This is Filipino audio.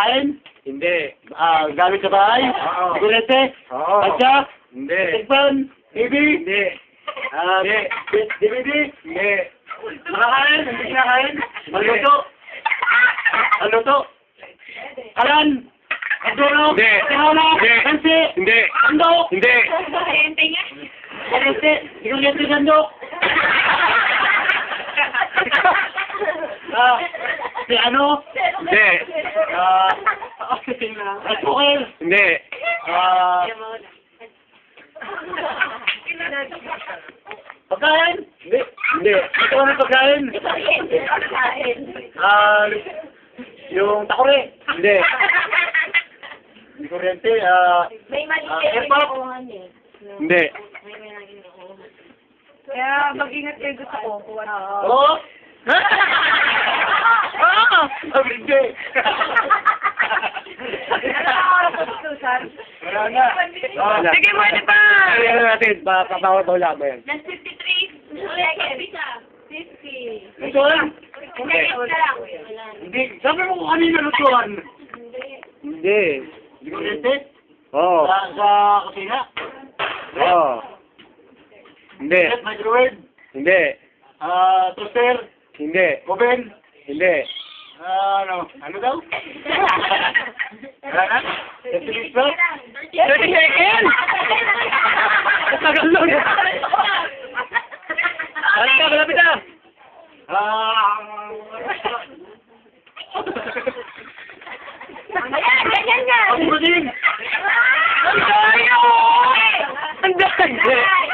Pagkain? Hindi. Gamit sa bahay? Oo. Sigurete? Oo. Pagka? Hindi. Tikpan? TV? Hindi. Hindi. DVD? Hindi. Makakain? Hindi kinakain? Maluto? Maluto? Kalan? Aduro? Hindi. Tihana? Hindi. Kansi? Hindi. Ando? Hindi. Sigurete? Sigurete sandok? Si ano? Hindi. Cooker? Hindi. Pagkain? Hindi. Hindi. Ito ano pagkain? Yung takore? Hindi. Hindi kuryente, May mali airpop? Hindi. Kaya mag-ingat kayo gusto ko. Oo? Oo! Hindi. Wala na. Sige, pwede pa! Ano natin? Papawala ba yan? Ng 53, bisa. 50. Ito lang. Hindi, isa lang. Hindi. Sabi mo kung kanina lutuan. Hindi. Hindi kuryente? Oo. Sa kusina? Oo. Hindi. Microwave? Hindi. Toaster? Hindi. Oven? Hindi. Ano daw? Wala na? 30 minutes ba? 30 seconds! Tagal nun! Ano ka, malapit na! Ayan, ganyan nga. Ang buding! Ang dami! Ang dami!